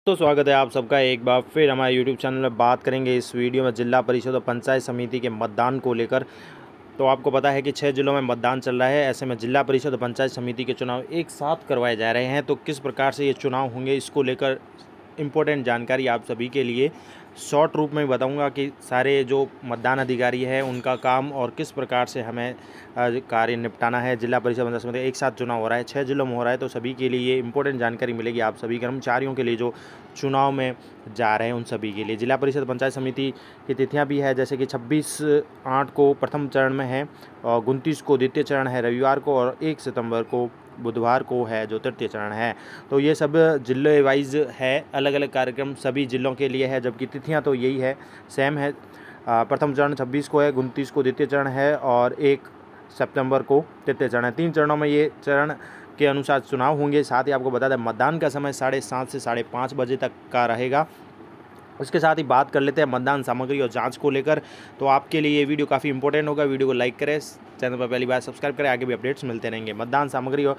तो स्वागत है आप सबका एक बार फिर हमारे यूट्यूब चैनल में। बात करेंगे इस वीडियो में जिला परिषद और पंचायत समिति के मतदान को लेकर। तो आपको पता है कि 6 जिलों में मतदान चल रहा है। ऐसे में जिला परिषद और पंचायत समिति के चुनाव एक साथ करवाए जा रहे हैं। तो किस प्रकार से ये चुनाव होंगे, इसको लेकर इम्पोर्टेंट जानकारी आप सभी के लिए शॉर्ट रूप में बताऊंगा कि सारे जो मतदान अधिकारी है उनका काम और किस प्रकार से हमें कार्य निपटाना है। जिला परिषद पंचायत समिति एक साथ चुनाव हो रहा है, 6 जिलों में हो रहा है, तो सभी के लिए ये इंपॉर्टेंट जानकारी मिलेगी। आप सभी कर्मचारियों के लिए जो चुनाव में जा रहे हैं उन सभी के लिए। जिला परिषद पंचायत समिति की तिथियां भी है, जैसे कि 26/8 को प्रथम चरण में है और 29 को द्वितीय चरण है रविवार को, और 1 सितंबर को बुधवार को है जो तृतीय चरण है। तो ये सब जिले वाइज है, अलग अलग कार्यक्रम सभी जिलों के लिए है, जबकि तिथियां तो यही है, सेम है। प्रथम चरण 26 को है, 29 को द्वितीय चरण है और 1 सितंबर को तृतीय चरण है। 3 चरणों में ये चरण के अनुसार चुनाव होंगे। साथ ही आपको बता दें मतदान का समय 7:30 से 5:30 बजे तक का रहेगा। उसके साथ ही बात कर लेते हैं मतदान सामग्री और जांच को लेकर। तो आपके लिए ये वीडियो काफ़ी इंपॉर्टेंट होगा। वीडियो को लाइक करें, चैनल पर पहली बार सब्सक्राइब करें, आगे भी अपडेट्स मिलते रहेंगे। मतदान सामग्री और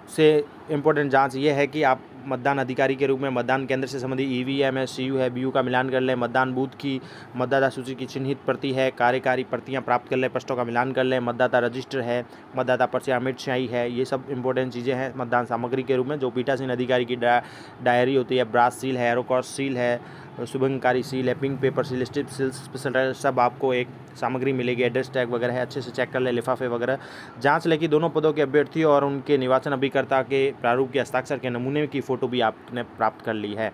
से इम्पोर्टेंट जांच ये है कि आप मतदान अधिकारी के रूप में मतदान केंद्र से संबंधित ईवीएम है, सीयू है, बीयू का मिलान कर लें। मतदान बूथ की मतदाता सूची की चिन्हित प्रति है, कार्यकारी प्रतियां प्राप्त कर लें, पृष्ठों का मिलान कर लें। मतदाता रजिस्टर है, मतदाता पर्ची अमिट स्याही है, ये सब इंपॉर्टेंट चीज़ें हैं मतदान सामग्री के रूप में। जो पीठासीन अधिकारी की डायरी होती है, ब्रास सील है, एरोक्रॉस सील है, शुभंकारी सील है, pink paper seal, strip seal, special, सब आपको एक सामग्री मिलेगी। एड्रेस टैग वगैरह है, अच्छे से चेक कर ले, लिफाफे वगैरह। जांच ले कि दोनों पदों के अभ्यर्थी और उनके निर्वाचन अभिकर्ता के प्रारूप के हस्ताक्षर के नमूने की फ़ोटो भी आपने प्राप्त कर ली है।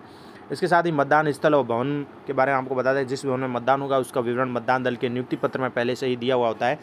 इसके साथ ही मतदान स्थल और भवन के बारे में आपको बता दें, जिस भवन में मतदान होगा उसका विवरण मतदान दल के नियुक्ति पत्र में पहले से ही दिया हुआ होता है,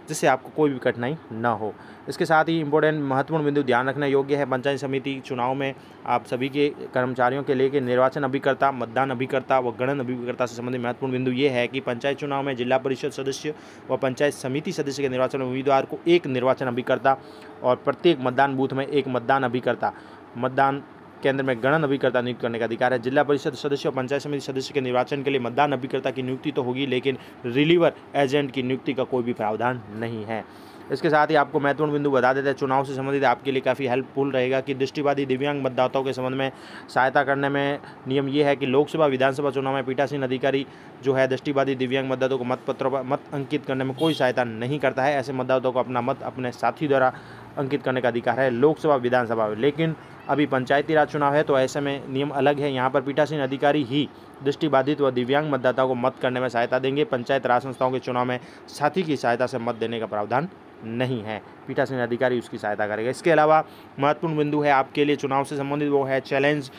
जिससे आपको कोई भी कठिनाई न हो। इसके साथ ही इंपॉर्टेंट महत्वपूर्ण बिंदु ध्यान रखने योग्य है। पंचायत समिति चुनाव में आप सभी के कर्मचारियों के लिए कि निर्वाचन अभिकर्ता, मतदान अभिकर्ता व गणन अभिकर्ता से संबंधित महत्वपूर्ण बिंदु ये है कि पंचायत चुनाव में जिला परिषद सदस्य व पंचायत समिति सदस्य के निर्वाचन में उम्मीदवार को एक निर्वाचन अभिकर्ता और प्रत्येक मतदान बूथ में एक मतदान अभिकर्ता, मतदान केंद्र में गणन अभिकर्ता नियुक्त करने का अधिकार है। जिला परिषद सदस्य और पंचायत समिति सदस्य के निर्वाचन के लिए मतदान अभिकर्ता की नियुक्ति तो होगी, लेकिन रिलीवर एजेंट की नियुक्ति का कोई भी प्रावधान नहीं है। इसके साथ ही आपको महत्वपूर्ण बिंदु बता देते हैं, चुनाव से संबंधित आपके लिए काफ़ी हेल्पफुल रहेगा कि दृष्टिबाधित दिव्यांग मतदाताओं के संबंध में सहायता करने में नियम ये है कि लोकसभा विधानसभा चुनाव में पीठासीन अधिकारी जो है दृष्टिबाधित दिव्यांग मतदाताओं को मतपत्रों पर मत अंकित करने में कोई सहायता नहीं करता है। ऐसे मतदाताओं को अपना मत अपने साथी द्वारा अंकित करने का अधिकार है लोकसभा विधानसभा में। लेकिन अभी पंचायती राज चुनाव है तो ऐसे में नियम अलग है। यहाँ पर पीठासीन अधिकारी ही दृष्टिबाधित व दिव्यांग मतदाताओं को मत करने में सहायता देंगे। पंचायत राज संस्थाओं के चुनाव में साथी की सहायता से मत देने का प्रावधान नहीं है, पीठासीन अधिकारी उसकी सहायता करेगा। इसके अलावा महत्वपूर्ण बिंदु है आपके लिए चुनाव से संबंधित, वो है चैलेंज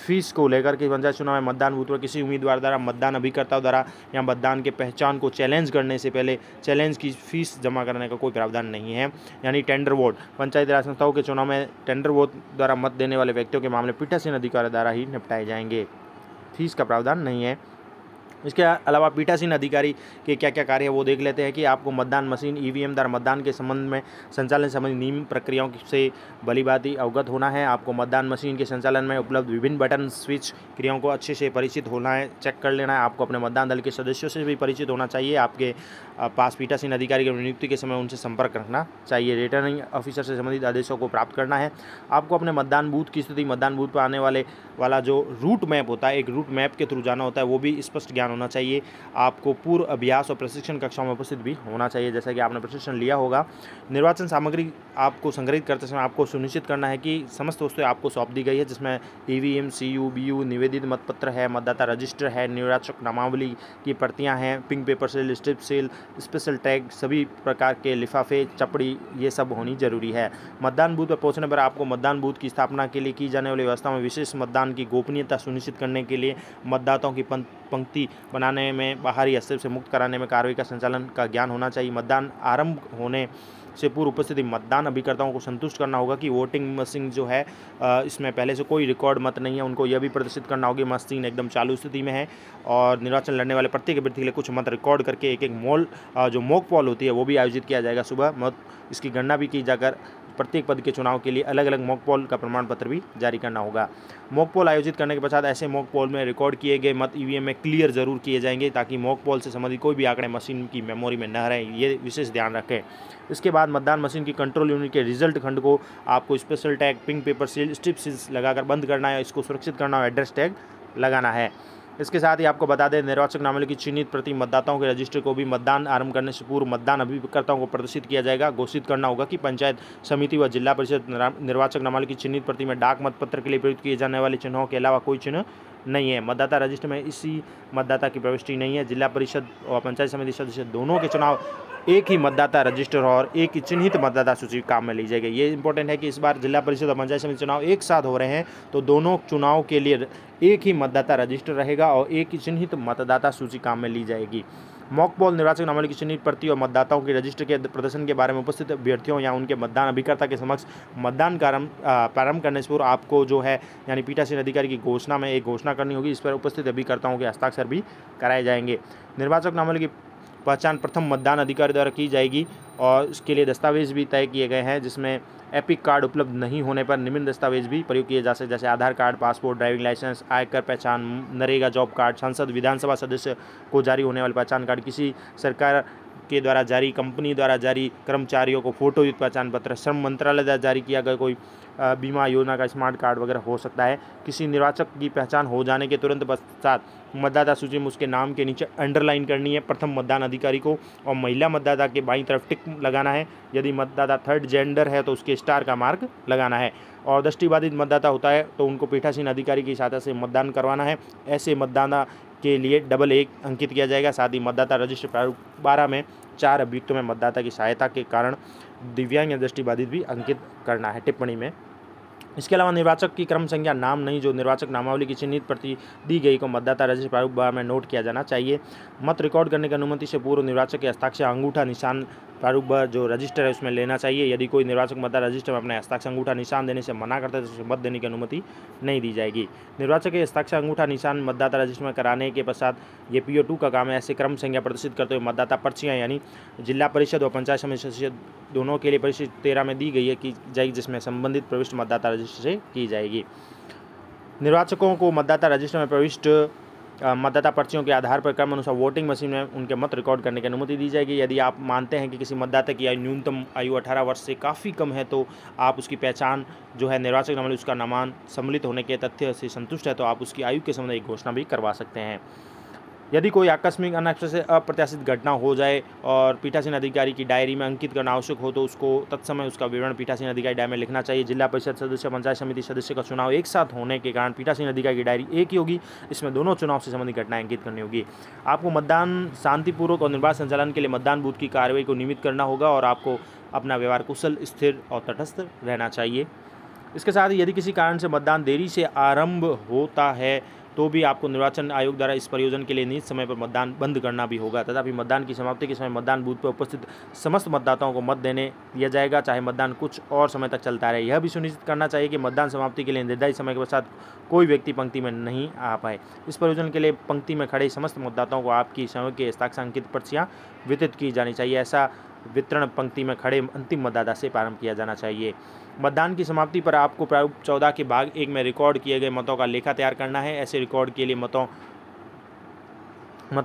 फीस को लेकर के। पंचायत चुनाव में मतदान बूथ पर किसी उम्मीदवार द्वारा, मतदान अभिकर्ता द्वारा या मतदान के पहचान को चैलेंज करने से पहले चैलेंज की फीस जमा करने का कोई प्रावधान नहीं है। यानी टेंडर वोट, पंचायती राज संस्थाओं के चुनाव में टेंडर वोट द्वारा मत देने वाले व्यक्तियों के मामले पीठासीन अधिकारी द्वारा ही निपटाए जाएंगे, फीस का प्रावधान नहीं है। इसके अलावा पीठासीन अधिकारी के क्या क्या कार्य है वो देख लेते हैं कि आपको मतदान मशीन ईवीएम द्वारा मतदान के संबंध में संचालन संबंधी नियम प्रक्रियाओं से भलीभांति अवगत होना है। आपको मतदान मशीन के संचालन में उपलब्ध विभिन्न बटन स्विच क्रियाओं को अच्छे से परिचित होना है, चेक कर लेना है। आपको अपने मतदान दल के सदस्यों से भी परिचित होना चाहिए। आपके पास पीठासीन अधिकारी की नियुक्ति के समय उनसे संपर्क रखना चाहिए। रिटर्निंग ऑफिसर से संबंधित आदेशों को प्राप्त करना है। आपको अपने मतदान बूथ की स्थिति, मतदान बूथ पर आने वाला जो रूट मैप होता है, एक रूट मैप के थ्रू जाना होता है, वो भी स्पष्ट ज्ञान होना चाहिए। आपको पूर्व अभ्यास और प्रशिक्षण कक्षाओं में उपस्थित भी होना चाहिए, जैसा कि आपने प्रशिक्षण लिया होगा। निर्वाचन सामग्री आपको संग्रहित करते समय आपको सुनिश्चित करना है कि समस्त वस्तुएं आपको सौंप दी गई है, जिसमें ईवीएम, सीयू, बीयू, निवेदित मतपत्र है, मतदाता रजिस्टर है, निर्वाचक नामावली की प्रतियां हैं, pink paper seal, strip seal, special tag, सभी प्रकार के लिफाफे, चपड़ी, ये सब होनी जरूरी है। मतदान बूथ पर पहुंचने पर आपको मतदान बूथ की स्थापना के लिए की जाने वाली व्यवस्था में विशेष मतदान की गोपनीयता सुनिश्चित करने के लिए मतदाताओं की पंक्ति बनाने में, बाहरी हस्तक्षेप से मुक्त कराने में कार्रवाई का संचालन का ज्ञान होना चाहिए। मतदान आरंभ होने से पूर्व उपस्थिति मतदान अभिकर्ताओं को संतुष्ट करना होगा कि वोटिंग मशीन जो है इसमें पहले से कोई रिकॉर्ड मत नहीं है। उनको यह भी प्रदर्शित करना होगा मशीन एकदम चालू स्थिति में है और निर्वाचन लड़ने वाले प्रत्येक अभ्यर्थी के लिए कुछ मत रिकॉर्ड करके एक जो मॉक पोल होती है वो भी आयोजित किया जाएगा। सुबह मत इसकी गणना भी की जाकर प्रत्येक पद के चुनाव के लिए अलग अलग मॉक पोल का प्रमाण पत्र भी जारी करना होगा। मॉक पोल आयोजित करने के पश्चात ऐसे मॉक पोल में रिकॉर्ड किए गए मत ईवीएम में क्लियर जरूर किए जाएंगे, ताकि मॉक पोल से संबंधित कोई भी आंकड़े मशीन की मेमोरी में न रहें, ये विशेष ध्यान रखें। इसके बाद मतदान मशीन की कंट्रोल यूनिट के रिजल्ट खंड को आपको special tag, pink paper seal, strip seals लगाकर बंद करना है, इसको सुरक्षित करना है, एड्रेस टैग लगाना है। इसके साथ ही आपको बता दें, निर्वाचक नामावली की चिन्हित प्रति मतदाताओं के रजिस्टर को भी मतदान आरंभ करने से पूर्व मतदान अभिकर्ताओं को प्रदर्शित किया जाएगा। घोषित करना होगा कि पंचायत समिति व जिला परिषद निर्वाचक नामावली की चिन्हित प्रति में डाक मतपत्र के लिए प्रयुक्त किए जाने वाले चिन्हों के अलावा कोई चिन्ह नहीं है। मतदाता रजिस्टर में इसी मतदाता की प्रविष्टि नहीं है। जिला परिषद और पंचायत समिति सदस्य दोनों के चुनाव एक ही मतदाता रजिस्टर और एक ही चिन्हित मतदाता सूची काम में ली जाएगी। ये इंपॉर्टेंट है कि इस बार जिला परिषद और पंचायत समिति चुनाव एक साथ हो रहे हैं, तो दोनों चुनाव के लिए एक ही मतदाता रजिस्टर रहेगा और एक ही चिन्हित मतदाता सूची काम में ली जाएगी। मॉक पोल निर्वाचक नामावली की चिन्हित प्रति और मतदाताओं के रजिस्टर के प्रदर्शन के बारे में उपस्थित अभ्यर्थियों या उनके मतदान अभिकर्ता के समक्ष मतदान प्रारंभ करने से पूर्व आपको जो है यानी पीठासीन अधिकारी की घोषणा में एक घोषणा करनी होगी। इस पर उपस्थित अभिकर्ताओं के हस्ताक्षर भी कराए जाएंगे। निर्वाचक नामावली की पहचान प्रथम मतदान अधिकारी द्वारा की जाएगी और इसके लिए दस्तावेज भी तय किए गए हैं, जिसमें एपिक कार्ड उपलब्ध नहीं होने पर निम्न दस्तावेज भी प्रयोग किए जा सकते, जैसे आधार कार्ड, पासपोर्ट, ड्राइविंग लाइसेंस, आयकर पहचान, नरेगा जॉब कार्ड, सांसद विधानसभा सदस्य को जारी होने वाले पहचान कार्ड, किसी सरकार के द्वारा जारी, कंपनी द्वारा जारी कर्मचारियों को फोटोयुक्त पहचान पत्र, श्रम मंत्रालय द्वारा जारी किया गया कोई बीमा योजना का स्मार्ट कार्ड वगैरह हो सकता है। किसी निर्वाचक की पहचान हो जाने के तुरंत पश्चात मतदाता सूची में उसके नाम के नीचे अंडरलाइन करनी है प्रथम मतदान अधिकारी को, और महिला मतदाता के बाईं तरफ टिक लगाना है। यदि मतदाता थर्ड जेंडर है तो उसके स्टार का मार्क लगाना है, और दृष्टिबाधित मतदाता होता है तो उनको पीठासीन अधिकारी की सहायता से मतदान करवाना है। ऐसे मतदाता के लिए डबल 1 अंकित किया जाएगा। साथ ही मतदाता रजिस्टर प्रारूप 12 में 4 अभियुक्तों में मतदाता की सहायता के कारण दिव्यांग या दृष्टिबाधित भी अंकित करना है टिप्पणी में। इसके अलावा निर्वाचक की क्रम संख्या नाम नहीं जो निर्वाचक नामावली की चिन्हित प्रति दी गई को मतदाता रजिस्टर प्रारूप 12 में नोट किया जाना चाहिए। मत रिकॉर्ड करने की अनुमति से पूर्व निर्वाचक के हस्ताक्षर अंगूठा निशान प्रारूप 12 जो रजिस्टर है उसमें लेना चाहिए। यदि कोई निर्वाचक मतदाता रजिस्टर में अपने हस्ताक्षर अंगूठा निशान देने से मना करता है तो उसे मत देने की अनुमति नहीं दी जाएगी। निर्वाचक के हस्ताक्षर अंगूठा निशान मतदाता रजिस्टर में कराने के पश्चात ये PO2 का काम है। ऐसे क्रम संख्या प्रदर्शित करते हुए मतदाता पर्चियाँ यानी जिला परिषद और पंचायत समिति सदस्य दोनों के लिए परिशिष्ट 13 में दी गई है की जाएगी, जिसमें संबंधित प्रविष्ट मतदाता रजिस्टर से की जाएगी। निर्वाचकों को मतदाता रजिस्टर में प्रविष्ट मतदाता पर्चियों के आधार पर क्रम अनुसार वोटिंग मशीन में उनके मत रिकॉर्ड करने की अनुमति दी जाएगी। यदि आप मानते हैं कि किसी मतदाता की न्यूनतम आयु 18 वर्ष से काफ़ी कम है तो आप उसकी पहचान जो है निर्वाचक नामावली उसका नामान सम्मिलित होने के तथ्य से संतुष्ट है तो आप उसकी आयु के संबंध में एक घोषणा भी करवा सकते हैं। यदि कोई आकस्मिक अप्रत्याशित घटना हो जाए और पीठासीन अधिकारी की डायरी में अंकित करना आवश्यक हो तो उसको तत्समय उसका विवरण पीठासीन अधिकारी डायरी में लिखना चाहिए। जिला परिषद सदस्य, पंचायत समिति सदस्य का चुनाव एक साथ होने के कारण पीठासीन अधिकारी की डायरी एक ही होगी। इसमें दोनों चुनाव से संबंधित घटनाएं अंकित करनी होगी। आपको मतदान शांतिपूर्वक और निर्बाध संचालन के लिए मतदान बूथ की कार्रवाई को नियमित करना होगा और आपको अपना व्यवहार कुशल, स्थिर और तटस्थ रहना चाहिए। इसके साथ ही यदि किसी कारण से मतदान देरी से आरंभ होता है तो भी आपको निर्वाचन आयोग द्वारा इस प्रयोजन के लिए निश्चित समय पर मतदान बंद करना भी होगा। तथापि मतदान की समाप्ति के समय मतदान बूथ पर उपस्थित समस्त मतदाताओं को मत देने दिया जाएगा, चाहे मतदान कुछ और समय तक चलता रहे। यह भी सुनिश्चित करना चाहिए कि मतदान समाप्ति के लिए निर्धारित समय के पश्चात कोई व्यक्ति पंक्ति में नहीं आ पाए। इस प्रयोजन के लिए पंक्ति में खड़े समस्त मतदाताओं को आपकी समय के हस्ताक्षर अंकित पर्चियाँ वितरित की जानी चाहिए। ऐसा वितरण पंक्ति में खड़े अंतिम मतदाता से प्रारंभ किया जाना चाहिए। मतदान की समाप्ति पर आपको प्रारूप 14 के भाग 1 में रिकॉर्ड किए गए मतों का लेखा तैयार करना है। ऐसे रिकॉर्ड के लिए मतों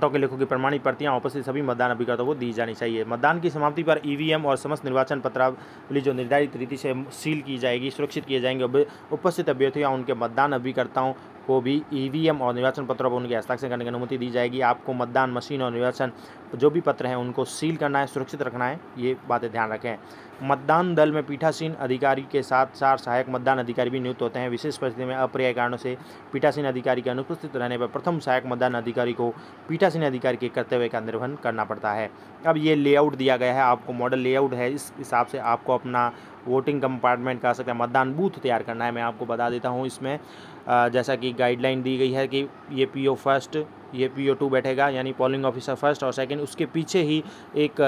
के लेखों की प्रमाणित प्रतियां उपस्थित सभी मतदान अभिकर्ताओं को दी जानी चाहिए। मतदान की समाप्ति पर ईवीएम और समस्त निर्वाचन पत्रावली जो निर्धारित रीति से सील की जाएगी, सुरक्षित किए जाएंगे। उपस्थित अभ्यर्थियों उनके मतदान अभिकर्ताओं को भी ईवीएम और निर्वाचन पत्रों पर उनके हस्ताक्षर करने की अनुमति दी जाएगी। आपको मतदान मशीन और निर्वाचन जो भी पत्र हैं उनको सील करना है, सुरक्षित रखना है, ये बातें ध्यान रखें। मतदान दल में पीठासीन अधिकारी के साथ 4 सहायक मतदान अधिकारी भी नियुक्त होते हैं। विशेष परिस्थिति में अपर्यायी कारणों से पीठासीन अधिकारी के अनुपस्थित रहने पर प्रथम सहायक मतदान अधिकारी को पीठासीन अधिकारी के कर्तव्य का निर्वहन करना पड़ता है। अब ये लेआउट दिया गया है, आपको मॉडल लेआउट है, इस हिसाब से आपको अपना वोटिंग कंपार्टमेंट कह सकते हैं मतदान बूथ तैयार करना है। मैं आपको बता देता हूँ इसमें जैसा कि गाइडलाइन दी गई है कि ये PO फर्स्ट, ये PO2 बैठेगा यानी पोलिंग ऑफिसर फर्स्ट और सेकंड, उसके पीछे ही एक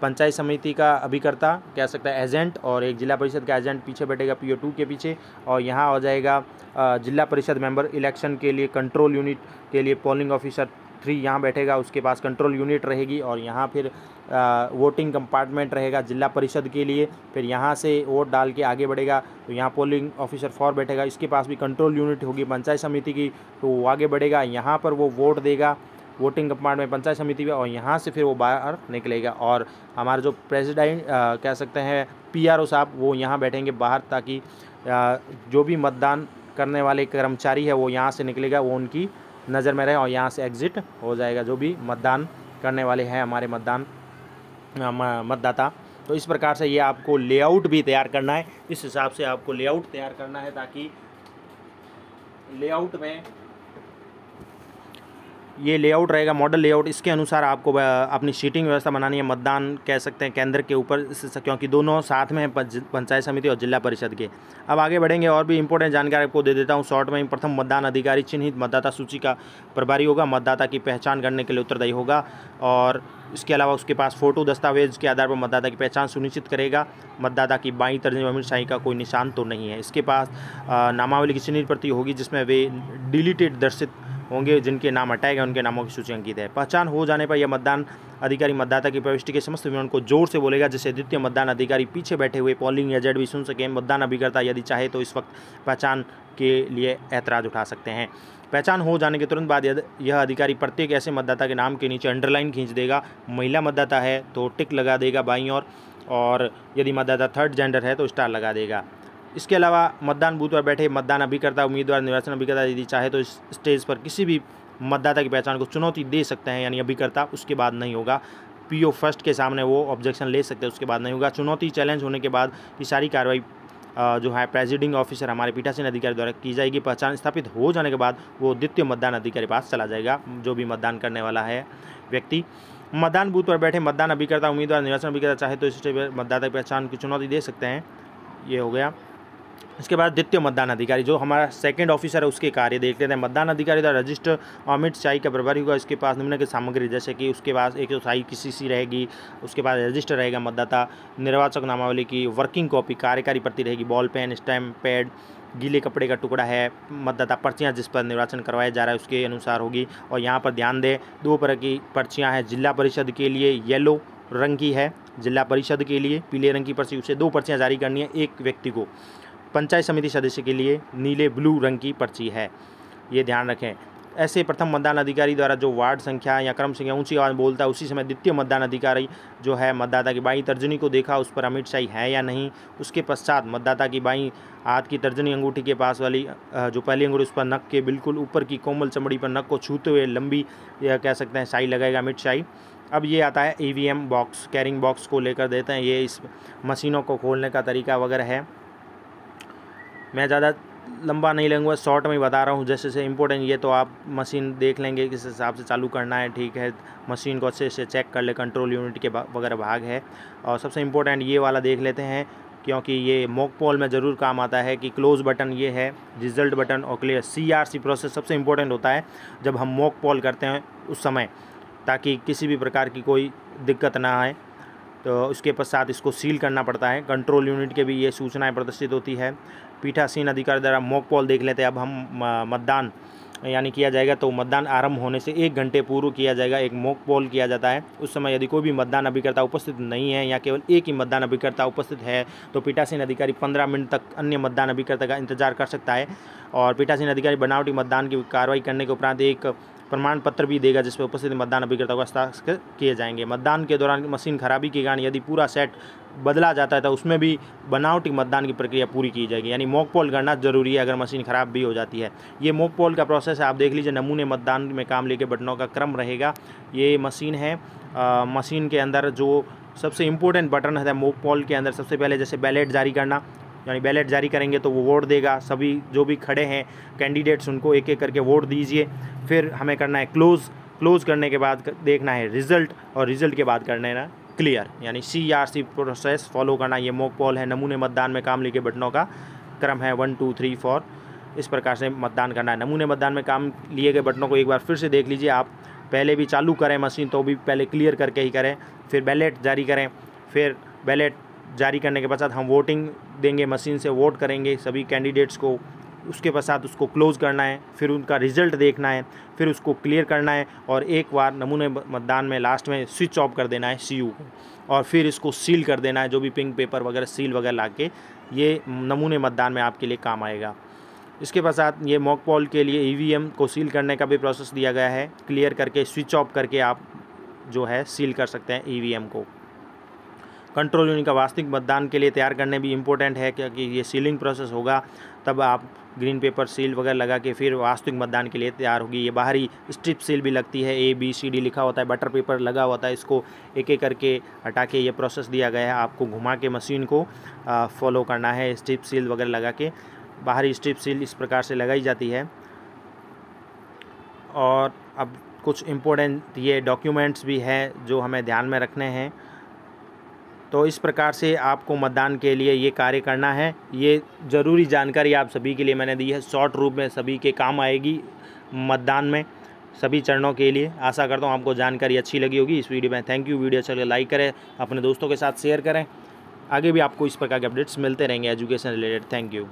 पंचायत समिति का अभिकर्ता कह सकता है एजेंट और एक जिला परिषद का एजेंट पीछे बैठेगा PO2 के पीछे, और यहाँ आ जाएगा जिला परिषद मेंबर इलेक्शन के लिए कंट्रोल यूनिट के लिए पोलिंग ऑफिसर 3 यहाँ बैठेगा, उसके पास कंट्रोल यूनिट रहेगी और यहाँ फिर वोटिंग कंपार्टमेंट रहेगा जिला परिषद के लिए। फिर यहाँ से वोट डाल के आगे बढ़ेगा तो यहाँ पोलिंग ऑफिसर 4 बैठेगा, इसके पास भी कंट्रोल यूनिट होगी पंचायत समिति की, तो वो आगे बढ़ेगा, यहाँ पर वो वोट देगा वोटिंग कंपार्टमेंट पंचायत समिति में और यहाँ से फिर वो बाहर निकलेगा। और हमारे जो प्रेसिडेंट कह सकते हैं PRO साहब, वो यहाँ बैठेंगे बाहर, ताकि जो भी मतदान करने वाले कर्मचारी है वो यहाँ से निकलेगा, वो उनकी नज़र में रहे और यहाँ से एग्ज़िट हो जाएगा जो भी मतदान करने वाले हैं हमारे मतदाता। तो इस प्रकार से ये आपको लेआउट भी तैयार करना है, इस हिसाब से आपको लेआउट तैयार करना है, ताकि लेआउट में ये लेआउट रहेगा मॉडल लेआउट, इसके अनुसार आपको अपनी सीटिंग व्यवस्था बनानी है मतदान कह सकते हैं केंद्र के ऊपर, क्योंकि दोनों साथ में हैं पंचायत समिति और जिला परिषद के। अब आगे बढ़ेंगे और भी इंपॉर्टेंट जानकारी आपको दे देता हूं शॉर्ट में। प्रथम मतदान अधिकारी चिन्हित मतदाता सूची का प्रभारी होगा, मतदाता की पहचान करने के लिए उत्तरदायी होगा और इसके अलावा उसके पास फ़ोटो दस्तावेज के आधार पर मतदाता की पहचान सुनिश्चित करेगा। मतदाता की बाईं तर्जनी में अमिट शाही का कोई निशान तो नहीं है। इसके पास नामावली की चिन्हित प्रति होगी जिसमें वे डिलीटेड दर्शित होंगे, जिनके नाम हटाए गए उनके नामों की सूची अंकित है। पहचान हो जाने पर यह मतदान अधिकारी मतदाता की प्रविष्टि के समस्त विवरण को जोर से बोलेगा, जिससे द्वितीय मतदान अधिकारी पीछे बैठे हुए पोलिंग एजेंट भी सुन सकें। मतदान अभिकर्ता यदि चाहे तो इस वक्त पहचान के लिए ऐतराज़ उठा सकते हैं। पहचान हो जाने के तुरंत बाद यह अधिकारी प्रत्येक ऐसे मतदाता के नाम के नीचे अंडरलाइन खींच देगा। महिला मतदाता है तो टिक लगा देगा बाईं ओर, और यदि मतदाता थर्ड जेंडर है तो स्टार लगा देगा। इसके अलावा मतदान बूथ पर बैठे मतदान अभिकर्ता उम्मीदवार निर्वाचन अभिकर्ता यदि चाहे तो इस स्टेज पर किसी भी मतदाता की पहचान को चुनौती दे सकते हैं, यानी अभिकर्ता, उसके बाद नहीं होगा। PO फर्स्ट के सामने वो ऑब्जेक्शन ले सकते हैं, उसके बाद नहीं होगा। चुनौती चैलेंज होने के बाद ये सारी कार्रवाई जो है प्रेसिडिंग ऑफिसर हमारे पीठासीन अधिकारी द्वारा की जाएगी। पहचान स्थापित हो जाने के बाद वो द्वितीय मतदान अधिकारी पास चला जाएगा, जो भी मतदान करने वाला है व्यक्ति। मतदान बूथ पर बैठे मतदान अभिकर्ता उम्मीदवार निर्वाचन अभिकर्ता चाहे तो इस स्टेज पर मतदाता की पहचान की चुनौती दे सकते हैं, ये हो गया। इसके बाद द्वितीय मतदान अधिकारी जो हमारा सेकंड ऑफिसर है उसके कार्य देख लेते हैं। मतदान अधिकारी द्वारा रजिस्टर अमिट शाही का प्रभारी होगा। इसके पास निम्न की सामग्री जैसे कि उसके पास एक शाही की CC रहेगी, उसके पास रजिस्टर रहेगा, मतदाता निर्वाचक नामावली की वर्किंग कॉपी, कार्यकारी प्रति रहेगी, बॉल पेन, स्टैम्प पैड, गीले कपड़े का टुकड़ा है, मतदाता पर्चियाँ जिस पर निर्वाचन करवाया जा रहा है उसके अनुसार होगी। और यहाँ पर ध्यान दें 2 तरह की पर्चियाँ हैं। जिला परिषद के लिए येलो रंग की है, जिला परिषद के लिए पीले रंग की पर्ची, उसे 2 पर्चियाँ जारी करनी है एक व्यक्ति को। पंचायत समिति सदस्य के लिए नीले ब्लू रंग की पर्ची है, ये ध्यान रखें। ऐसे प्रथम मतदान अधिकारी द्वारा जो वार्ड संख्या या क्रम संख्या ऊंची आवाज़ बोलता है, उसी समय द्वितीय मतदान अधिकारी जो है मतदाता की बाईं तर्जनी को देखा उस पर अमिट शाही है या नहीं। उसके पश्चात मतदाता की बाईं हाथ की तर्जनी अंगूठी के पास वाली जो पहली अंगूठी उस पर नक के बिल्कुल ऊपर की कोमल चमड़ी पर नक को छूते हुए लंबी या कह सकते हैं शाही लगाएगा अमिट शाही। अब ये आता है EVM बॉक्स, कैरिंग बॉक्स को लेकर देते हैं, ये इस मशीनों को खोलने का तरीका वगैरह है। मैं ज़्यादा लंबा नहीं लूँगा, शॉर्ट में ही बता रहा हूँ जैसे से इम्पोर्टेंट। ये तो आप मशीन देख लेंगे किस हिसाब से चालू करना है, ठीक है। मशीन को अच्छे से चेक कर ले, कंट्रोल यूनिट के वगैरह भाग है। और सबसे इम्पोर्टेंट ये वाला देख लेते हैं, क्योंकि ये मॉक पोल में ज़रूर काम आता है कि क्लोज बटन ये है, रिजल्ट बटन और क्लियर CRC प्रोसेस सबसे इम्पोर्टेंट होता है जब हम मॉक पोल करते हैं उस समय, ताकि किसी भी प्रकार की कोई दिक्कत ना आए। तो उसके पश्चात इसको सील करना पड़ता है। कंट्रोल यूनिट के भी ये सूचनाएं प्रदर्शित होती है। पीठासीन अधिकारी द्वारा मॉक पोल देख लेते हैं। अब हम मतदान यानी किया जाएगा तो मतदान आरंभ होने से 1 घंटे पूर्व किया जाएगा, एक मॉक पोल किया जाता है। उस समय यदि कोई भी मतदान अभिकर्ता उपस्थित नहीं है या केवल एक ही मतदान अभिकर्ता उपस्थित है तो पीठासीन अधिकारी 15 मिनट तक अन्य मतदान अभिकर्ता का इंतजार कर सकता है। और पीठासीन अधिकारी बनावटी मतदान की कार्रवाई करने के उपरांत एक प्रमाण पत्र भी देगा जिसमें उपस्थित मतदान अभिकर्ता को हस्ताक्षर किए जाएंगे। मतदान के दौरान मशीन खराबी के कारण यदि पूरा सेट बदला जाता है तो उसमें भी बनावटी मतदान की प्रक्रिया पूरी की जाएगी, यानी मॉक पोल करना जरूरी है अगर मशीन ख़राब भी हो जाती है। ये मॉक पोल का प्रोसेस है, आप देख लीजिए। नमूने मतदान में काम लेके बटनों का क्रम रहेगा। ये मशीन है, मशीन के अंदर जो सबसे इम्पोर्टेंट बटन है मॉक पोल के अंदर, सबसे पहले जैसे बैलेट जारी करना, यानी बैलेट जारी करेंगे तो वो वोट देगा। सभी जो भी खड़े हैं कैंडिडेट्स उनको एक एक करके वोट दीजिए। फिर हमें करना है क्लोज करने के बाद देखना है रिज़ल्ट, और रिज़ल्ट के बाद करना है ना क्लियर, यानी CRC प्रोसेस फॉलो करना। ये मॉक पोल है, नमूने मतदान में काम लेके बटनों का क्रम है 1 2 3 4, इस प्रकार से मतदान करना है। नमूने मतदान में काम लिए गए बटनों को एक बार फिर से देख लीजिए आप। पहले भी चालू करें मशीन तो भी पहले क्लियर करके ही करें, फिर बैलेट जारी करें। फिर बैलेट जारी करने के पश्चात हम वोटिंग देंगे, मशीन से वोट करेंगे सभी कैंडिडेट्स को उसके पश्चात उसको क्लोज़ करना है, फिर उनका रिज़ल्ट देखना है, फिर उसको क्लियर करना है और एक बार नमूने मतदान में लास्ट में स्विच ऑफ कर देना है CU को और फिर इसको सील कर देना है। जो भी पिंक पेपर वगैरह सील वगैरह ला के ये नमूने मतदान में आपके लिए काम आएगा। इसके पश्चात ये मॉक पोल के लिए EVM को सील करने का भी प्रोसेस दिया गया है। क्लियर करके स्विच ऑफ करके आप जो है सील कर सकते हैं EVM को। कंट्रोल यूनिट का वास्तविक मतदान के लिए तैयार करने भी इम्पोर्टेंट है, क्योंकि ये सीलिंग प्रोसेस होगा तब आप ग्रीन पेपर सील वगैरह लगा के फिर वास्तविक मतदान के लिए तैयार होगी। ये बाहरी स्ट्रिप सील भी लगती है, ABCD लिखा होता है, बटर पेपर लगा होता है, इसको एक एक करके हटा के ये प्रोसेस दिया गया है। आपको घुमा के मशीन को फॉलो करना है। स्ट्रिप सील वगैरह लगा के बाहरी स्ट्रिप सील इस प्रकार से लगाई जाती है। और अब कुछ इम्पोर्टेंट ये डॉक्यूमेंट्स भी हैं जो हमें ध्यान में रखने हैं। तो इस प्रकार से आपको मतदान के लिए ये कार्य करना है। ये ज़रूरी जानकारी आप सभी के लिए मैंने दी है, शॉर्ट रूप में सभी के काम आएगी मतदान में सभी चरणों के लिए। आशा करता हूँ आपको जानकारी अच्छी लगी होगी इस वीडियो में। Thank you. वीडियो अच्छा लगे लाइक करें, अपने दोस्तों के साथ शेयर करें। आगे भी आपको इस प्रकार के अपडेट्स मिलते रहेंगे एजुकेशन रिलेटेड। Thank you.